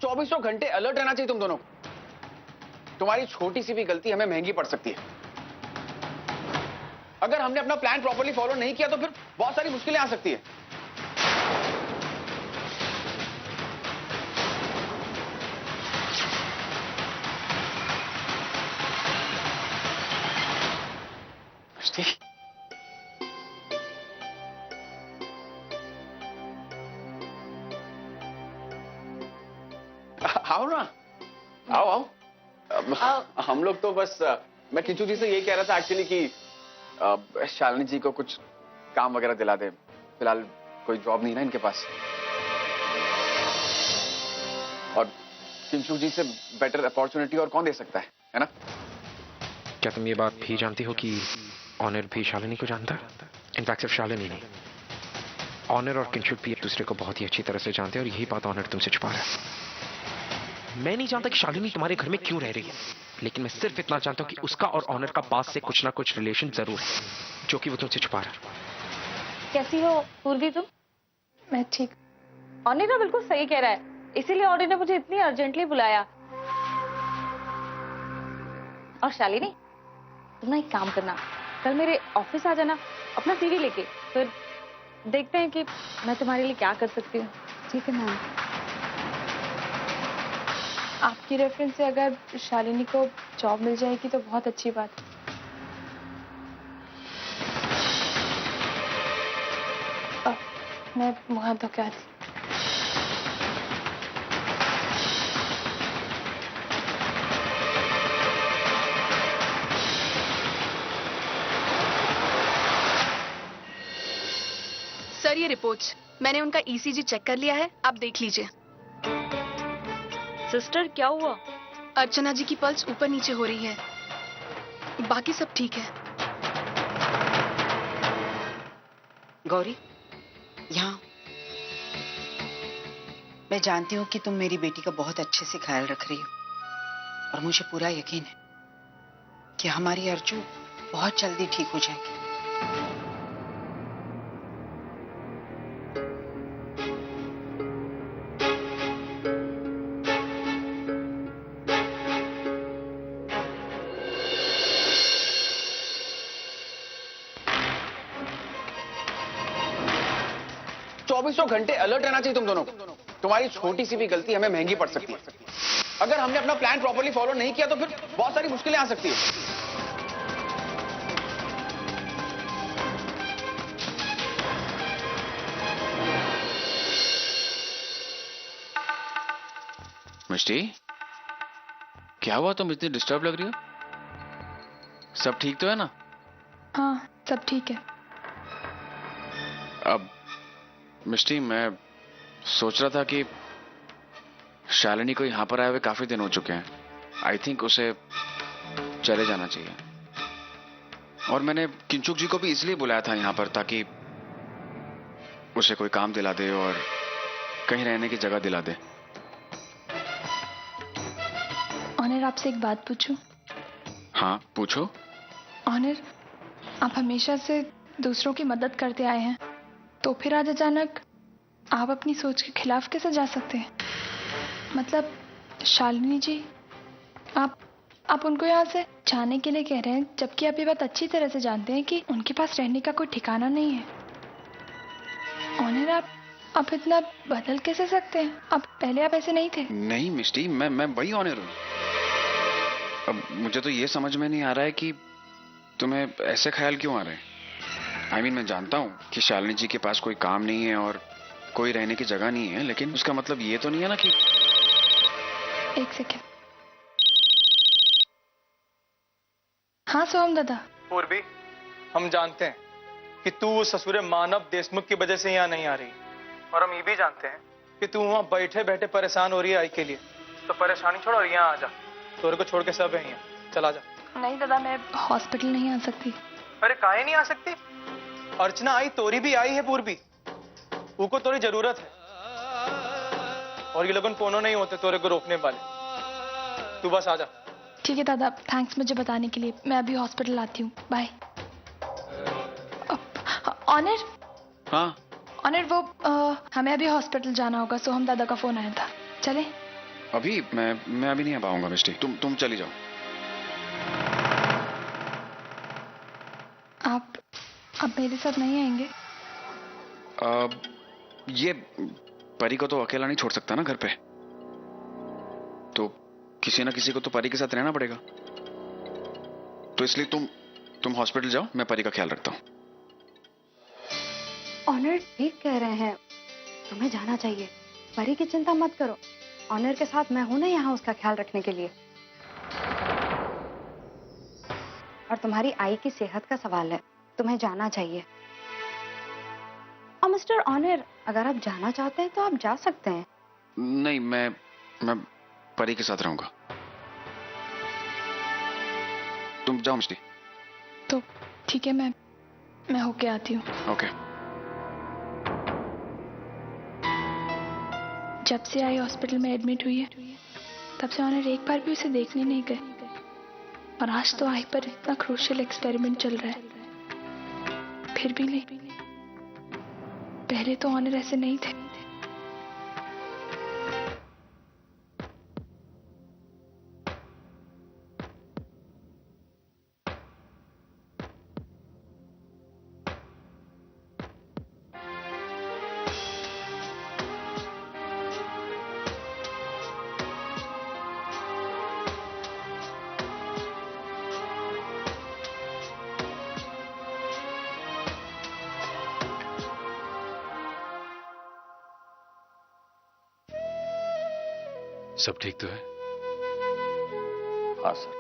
2400 घंटे अलर्ट रहना चाहिए तुम दोनों। तुम्हारी छोटी सी भी गलती हमें महंगी पड़ सकती है। अगर हमने अपना प्लान प्रॉपर्ली फॉलो नहीं किया तो फिर बहुत सारी मुश्किलें आ सकती है। आओ ना, आओ आओ। हम लोग तो बस मैं किंचू जी से यही कह रहा था एक्चुअली कि शालिनी जी को कुछ काम वगैरह दिला दे। फिलहाल कोई जॉब नहीं ना इनके पास, और किंचू जी से बेटर अपॉर्चुनिटी और कौन दे सकता है ना? क्या तुम ये बात भी जानती हो कि ऑनर भी शालिनी को जानता है? इनफैक्ट सिर्फ शालिनी नहीं, ऑनर और किंचू भी एक दूसरे को बहुत ही अच्छी तरह से जानते हैं, और यही बात ऑनर तुमसे छुपा रहा है। मैं नहीं जानता कि शालिनी तुम्हारे घर में क्यों रह रही है, लेकिन मैं सिर्फ इतना जानता हूं कि उसका और ऑनर का पास से कुछ ना कुछ रिलेशन जरूर है, जो कि वो तुमसे छुपा रहा है। कैसी हो पूर्वी तुम? मैं ठीक। ऑनर ना बिल्कुल सही कह रहा है, इसीलिए ऑनर ने मुझे इतनी अर्जेंटली बुलाया। और शालिनी, तुम ना एक काम करना, कल मेरे ऑफिस आ जाना अपना सीवी लेके, फिर देखते हैं कि मैं तुम्हारे लिए क्या कर सकती हूँ। ठीक है मैम। आपकी रेफरेंस से अगर शालिनी को जॉब मिल जाएगी तो बहुत अच्छी बात है। मैं मुँह हाथ धो के आती। सर ये रिपोर्ट्स मैंने उनका ईसीजी चेक कर लिया है, आप देख लीजिए। सिस्टर क्या हुआ? अर्चना जी की पल्स ऊपर नीचे हो रही है, बाकी सब ठीक है। गौरी, यहाँ मैं जानती हूँ कि तुम मेरी बेटी का बहुत अच्छे से ख्याल रख रही हो, और मुझे पूरा यकीन है कि हमारी अर्जू बहुत जल्दी ठीक हो जाएगी। चौबीसों घंटे अलर्ट रहना चाहिए तुम दोनों। तुम्हारी छोटी सी भी गलती हमें महंगी पड़ सकती है। अगर हमने अपना प्लान प्रॉपर्ली फॉलो नहीं किया तो फिर बहुत सारी मुश्किलें आ सकती है। मिष्टी, क्या हुआ? तुम इतनी डिस्टर्ब लग रही हो। सब ठीक तो है ना? हाँ सब ठीक है। अब मिष्टी, मैं सोच रहा था कि शालिनी को यहां पर आए हुए काफी दिन हो चुके हैं। आई थिंक उसे चले जाना चाहिए, और मैंने किंचुक जी को भी इसलिए बुलाया था यहां पर ताकि उसे कोई काम दिला दे और कहीं रहने की जगह दिला दे। ऑनर, आपसे एक बात पूछूं? हाँ पूछो। ऑनर, आप हमेशा से दूसरों की मदद करते आए हैं, तो फिर आज अचानक आप अपनी सोच के खिलाफ कैसे जा सकते हैं? मतलब शालिनी जी, आप उनको यहाँ से जाने के लिए कह रहे हैं, जबकि आप ये बात अच्छी तरह से जानते हैं कि उनके पास रहने का कोई ठिकाना नहीं है। ऑनर, आप इतना बदल कैसे सकते हैं? आप पहले आप ऐसे नहीं थे। नहीं मिष्टी, मैं वही ऑनर हूँ। अब मुझे तो ये समझ में नहीं आ रहा है कि तुम्हें ऐसे ख्याल क्यों आ रहे हैं। I mean, मैं जानता हूँ कि शालिनी जी के पास कोई काम नहीं है और कोई रहने की जगह नहीं है, लेकिन उसका मतलब ये तो नहीं है ना कि... एक सेकेंड। हाँ सोहम दादा। पूर्वी, हम जानते हैं कि तू वो ससुरे मानव देशमुख की वजह से यहाँ नहीं आ रही, और हम ये भी जानते हैं कि तू वहाँ बैठे बैठे परेशान हो रही है आई के लिए। तो परेशानी छोड़ और यहाँ आ जा। तोरे को छोड़ के सब है यहाँ, चला जा। नहीं दादा, मैं हॉस्पिटल नहीं आ सकती। अरे काहे नहीं आ सकती? अर्चना आई, तोरी भी आई है पूर्वी, उनको तोरी जरूरत है, और ये लोगन कोनो नहीं होते तोरे को रोकने वाले। तू बस आ जा। ठीक है दादा, थैंक्स मुझे बताने के लिए। मैं अभी हॉस्पिटल आती हूँ, बाय। ऑनर। हाँ ऑनर, वो हमें अभी हॉस्पिटल जाना होगा, सोहम दादा का फोन आया था। चले? अभी मैं अभी नहीं आ पाऊंगा मिस्टी, तुम चली जाओ। आप मेरे साथ नहीं आएंगे? ये परी को तो अकेला नहीं छोड़ सकता ना घर पे, तो किसी ना किसी को तो परी के साथ रहना पड़ेगा। तो इसलिए तुम हॉस्पिटल जाओ, मैं परी का ख्याल रखता हूँ। ऑनर ठीक कह रहे हैं, तुम्हें जाना चाहिए। परी की चिंता मत करो, ऑनर के साथ मैं हूं ना यहाँ उसका ख्याल रखने के लिए। और तुम्हारी आई की सेहत का सवाल है, तुम्हें जाना चाहिए। और मिस्टर ऑनर, अगर आप जाना चाहते हैं तो आप जा सकते हैं। नहीं, मैं परी के साथ रहूंगा। तुम जाओ मिस्टी। तो ठीक है, मैं होके आती हूँ। ओके। जब से आई हॉस्पिटल में एडमिट हुई है, तब से ऑनर एक बार भी उसे देखने नहीं गए। और आज तो आई पर इतना क्रूशियल एक्सपेरिमेंट चल रहा है, फिर भी नहीं। पहले तो ऑनर ऐसे नहीं थे। सब ठीक तो है? हाँ सर,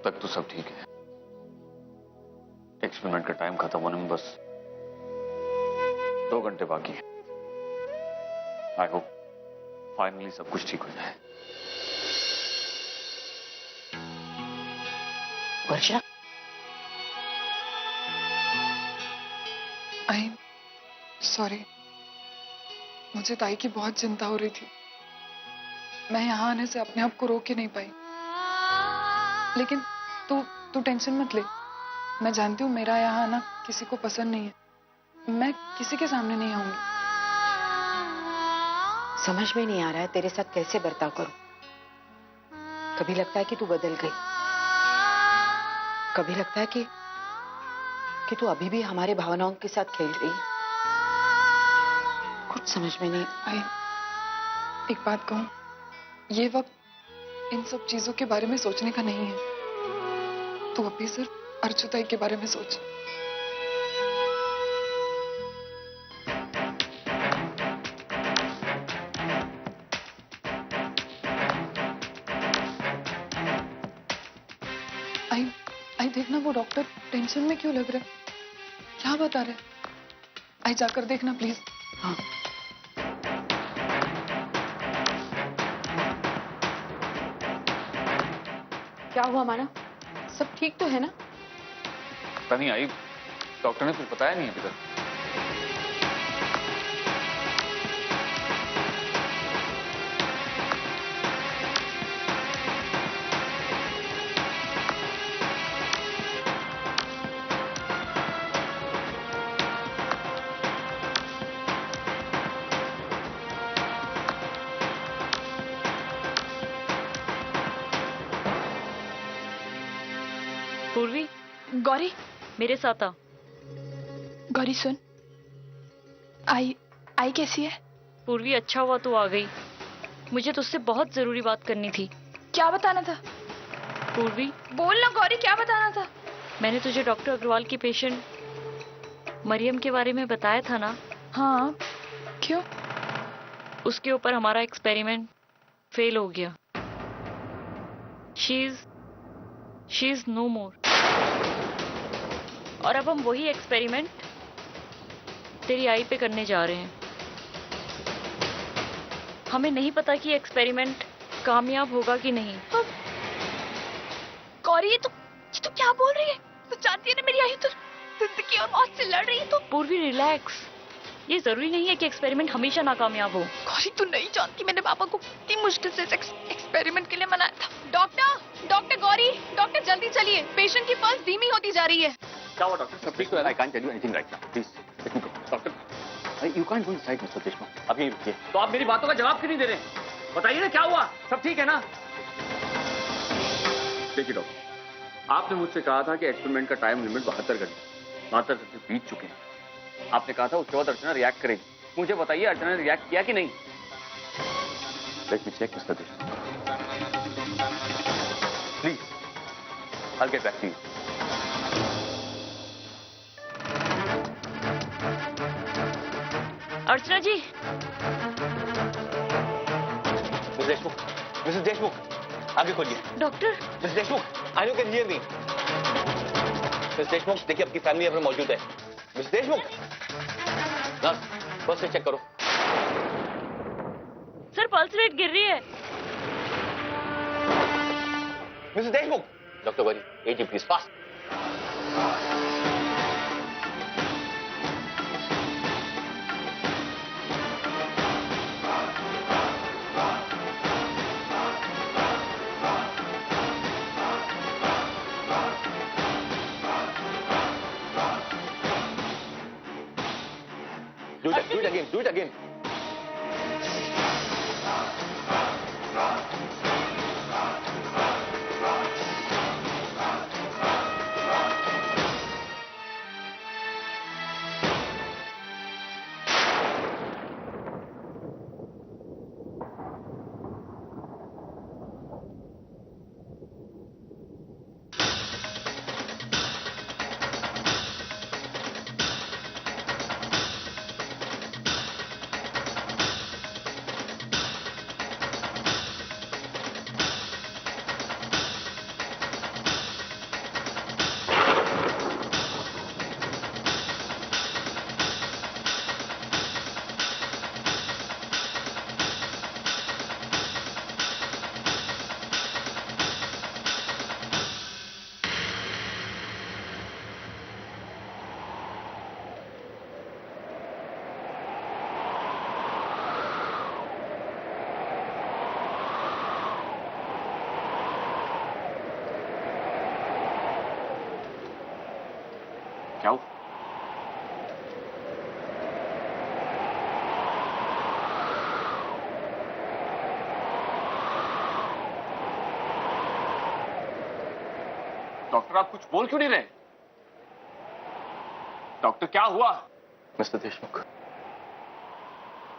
तक तो सब ठीक है। एक्सपेरिमेंट का टाइम खत्म होने में बस 2 घंटे बाकी है। आई होप फाइनली सब कुछ ठीक हो जाए। वर्षा, आई सॉरी, मुझे ताई की बहुत चिंता हो रही थी। मैं यहाँ आने से अपने आप को रोक ही नहीं पाई। लेकिन तू टेंशन मत ले। मैं जानती हूँ मेरा यहाँ आना किसी को पसंद नहीं है। मैं किसी के सामने नहीं आऊंगी। समझ में नहीं आ रहा है तेरे साथ कैसे बर्ताव करूं। कभी लगता है कि तू बदल गई, कभी लगता है कि तू अभी भी हमारे भावनाओं के साथ खेल रही है। कुछ समझ में नहीं। आई एक बात कहूं, ये वक्त इन सब चीजों के बारे में सोचने का नहीं है। तू अभी सिर्फ अर्जुताई के बारे में सोच। आई देखना, वो डॉक्टर टेंशन में क्यों लग रहा है? क्या बता रहे? आई जाकर देखना प्लीज। हाँ। क्या हुआ माना? सब ठीक तो है ना? पता नहीं आई, डॉक्टर ने कुछ बताया नहीं अभी तक। पूर्वी, गौरी, मेरे साथ आ। गौरी सुन, आई कैसी है? पूर्वी, अच्छा हुआ तू आ गई। मुझे तुझसे बहुत जरूरी बात करनी थी। क्या बताना था? पूर्वी बोल ना गौरी, क्या बताना था? मैंने तुझे डॉक्टर अग्रवाल की पेशेंट मरियम के बारे में बताया था ना? हाँ, क्यों? उसके ऊपर हमारा एक्सपेरिमेंट फेल हो गया। शी इज नो मोर। और अब हम वही एक्सपेरिमेंट तेरी आई पे करने जा रहे हैं। हमें नहीं पता कि एक्सपेरिमेंट कामयाब होगा कि नहीं। गौरी, ये तो क्या बोल रही है? तू जानती है ना मेरी आई तो जिंदगी और मौत से लड़ रही है। तो पूर्वी रिलैक्स, ये जरूरी नहीं है कि एक्सपेरिमेंट हमेशा नाकामयाब हो। गौरी, तू नहीं जानती मैंने पापा को कितनी मुश्किल से एक्सपेरिमेंट के लिए मनाया था। डॉक्टर गौरी, डॉक्टर जल्दी चलिए, पेशेंट की पल्स धीमी होती जा रही है। क्या हुआ डॉक्टर? सब ठीक तो है? I can't tell you anything right now, please let me go. Doctor, you can't go inside Mr Deshmukh. अभी रुकिए। तो आप मेरी बातों का जवाब क्यों नहीं दे रहे? बताइए ना क्या हुआ, सब ठीक है ना? देखिए डॉक्टर, आपने मुझसे कहा था कि एक्सपेरिमेंट का टाइम लिमिट 72 घंटे 72 घंटे बीत चुके हैं। आपने कहा था उसके बाद अर्चना रिएक्ट करेगी। मुझे बताइए अर्चना ने रिएक्ट किया कि नहीं? Let me check Mr Deshmukh, please I'll get back to you. Archana ji. Mrs Deshmukh, आगे खोलिए। Doctor. Mrs Deshmukh, I know can hear me. Mrs Deshmukh, देखिए आपकी फैमिली यहाँ पर मौजूद है। मिसेस देशमुख, नर्स बस से चेक करो। सर पल्स रेट गिर रही है। Mrs Deshmukh, doctor worry, AG please fast. Do it again. क्या हुआ? डॉक्टर आप कुछ बोल क्यों नहीं रहे? डॉक्टर क्या हुआ? मिस्टर देशमुख,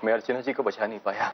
मैं अर्चना जी को बचा नहीं पाया।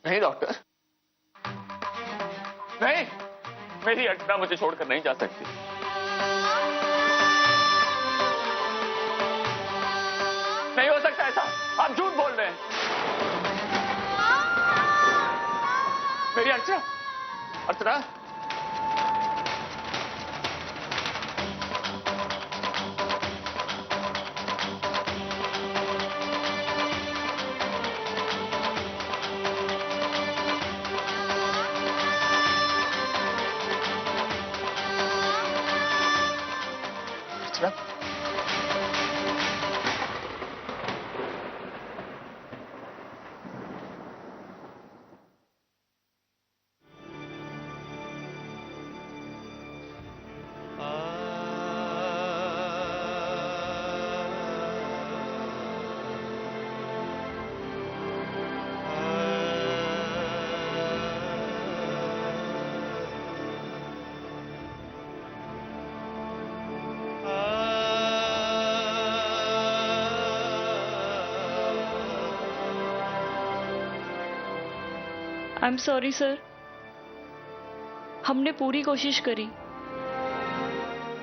नहीं डॉक्टर, नहीं, मेरी अर्चना मुझे छोड़कर नहीं जा सकती। नहीं हो सकता ऐसा, आप झूठ बोल रहे हैं। मेरी अर्चना, अर्चना, आई एम सॉरी सर, हमने पूरी कोशिश करी।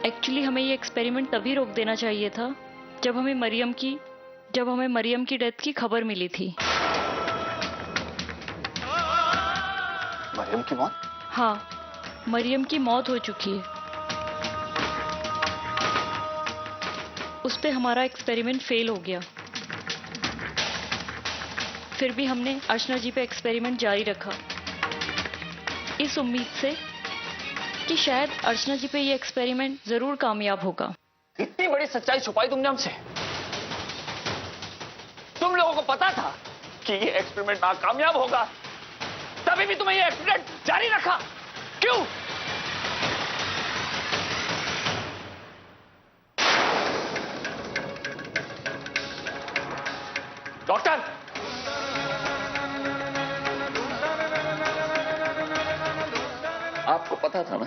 एक्चुअली हमें ये एक्सपेरिमेंट तभी रोक देना चाहिए था जब हमें मरियम की डेथ की खबर मिली थी। मरियम की मौत? हाँ, मरियम की मौत हो चुकी है। उस पे हमारा एक्सपेरिमेंट फेल हो गया। फिर भी हमने अर्चना जी पे एक्सपेरिमेंट जारी रखा, इस उम्मीद से कि शायद अर्चना जी पे ये एक्सपेरिमेंट जरूर कामयाब होगा। इतनी बड़ी सच्चाई छुपाई तुमने हमसे? तुम लोगों को पता था कि ये एक्सपेरिमेंट नाकामयाब होगा, तभी भी तुम्हें ये एक्सपेरिमेंट जारी रखा, क्यों? डॉक्टर, आपको पता था ना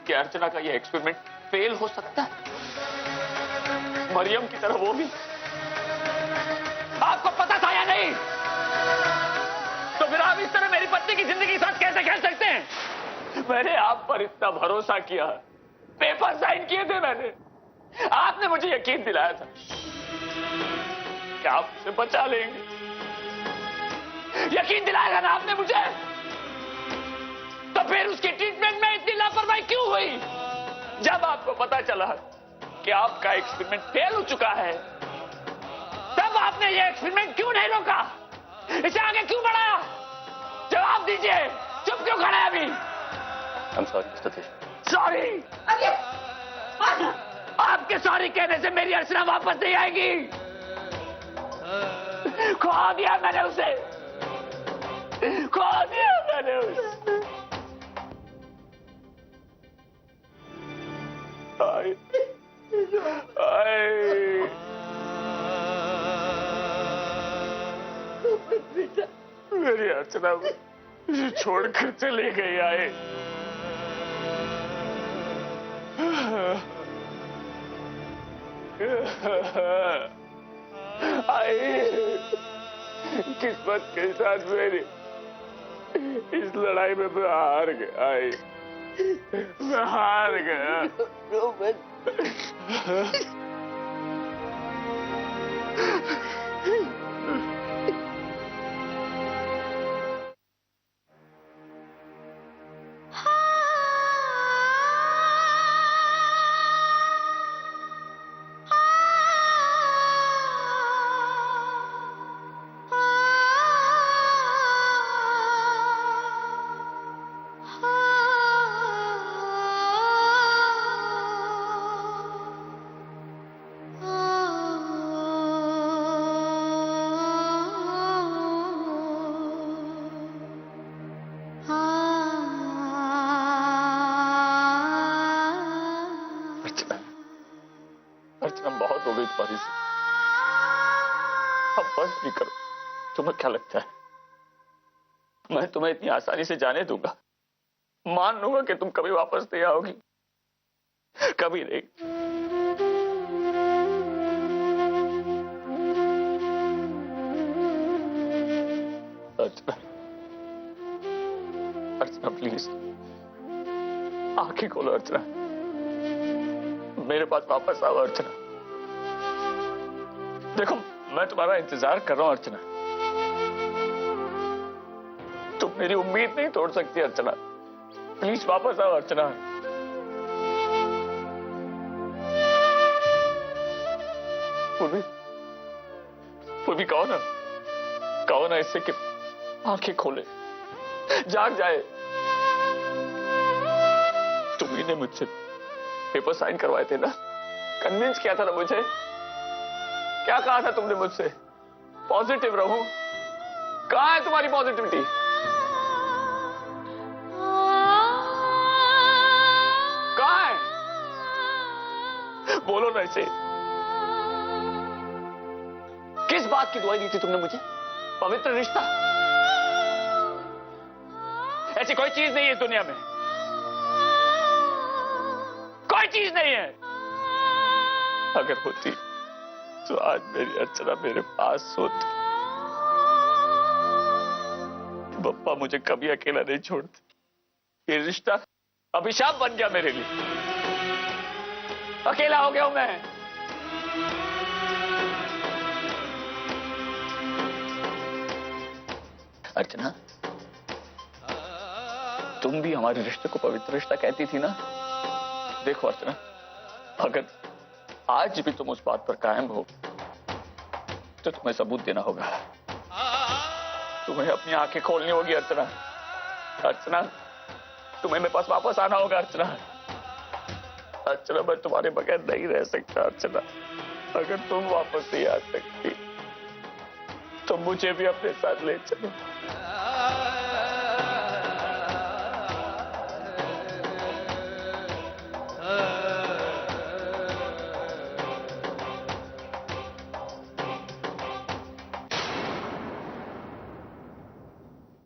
कि अर्चना का ये एक्सपेरिमेंट फेल हो सकता है, मरियम की तरह वो भी। आपको पता था या नहीं? तो फिर आप इस तरह मेरी पत्नी की जिंदगी के साथ कैसे खेल सकते हैं? मैंने आप पर इतना भरोसा किया, पेपर साइन किए थे मैंने, आपने मुझे यकीन दिलाया था कि आप उसे बचा लेंगे। यकीन दिलाया था ना आपने मुझे, तो फिर उसकी ट्रीटमेंट में इतनी लापरवाही क्यों हुई? जब आपको पता चला कि आपका एक्सपेरिमेंट फेल हो चुका है, तब आपने ये एक्सपेरिमेंट क्यों नहीं रोका? इसे आगे क्यों बढ़ाया? जवाब दीजिए, चुप क्यों खड़े हैं अभी? I'm sorry, Mr. Deshmukh. Sorry? आपके सॉरी कहने से मेरी अर्चना वापस नहीं आएगी। खो दिया मैंने उसे, खो दिया मैंने उसे। आए, आए। मेरी अर्चना मुझे छोड़कर चली गई। आए, किस्मत के साथ मेरी इस लड़ाई में मैं हार गया। आए, मैं हार गया। अर्चना बहुत हो गई तुम्हारी से, अब बस भी करो। तुम्हें क्या लगता है मैं तुम्हें इतनी आसानी से जाने दूंगा? मान लूंगा कि तुम कभी वापस नहीं आओगी? कभी नहीं। अर्चना, अर्चना प्लीज आंखें खोलो। अर्चना मेरे पास वापस आओ। अर्चना देखो मैं तुम्हारा इंतजार कर रहा हूं। अर्चना तुम मेरी उम्मीद नहीं तोड़ सकती। अर्चना प्लीज वापस आओ। अर्चना पूर्वी कहो ना इससे कि आंखें खोले, जाग जाए। तुम्ही ने मुझसे पेपर साइन करवाए थे ना, कन्विंस किया था ना मुझे। क्या कहा था तुमने मुझसे? पॉजिटिव रहूं। कहां है तुम्हारी पॉजिटिविटी? कहां है? बोलो ना इसे। किस बात की दुआई दी थी तुमने मुझे? पवित्र रिश्ता। ऐसी कोई चीज नहीं है इस दुनिया में, कोई चीज नहीं है। अगर होती तो आज मेरी अर्चना मेरे पास होती। पप्पा मुझे कभी अकेला नहीं छोड़ते। ये रिश्ता अभिशाप बन गया मेरे लिए। अकेला हो गया हूं मैं। अर्चना तुम भी हमारे रिश्ते को पवित्र रिश्ता कहती थी ना। देखो अर्चना, आज भी तुम उस बात पर कायम हो तो तुम्हें सबूत देना होगा। तुम्हें अपनी आंखें खोलनी होगी अर्चना। अर्चना, तुम्हें मेरे पास वापस आना होगा अर्चना। अर्चना, मैं तुम्हारे बगैर नहीं रह सकता अर्चना। अगर तुम वापस नहीं आ सकती तो मुझे भी अपने साथ ले चलो।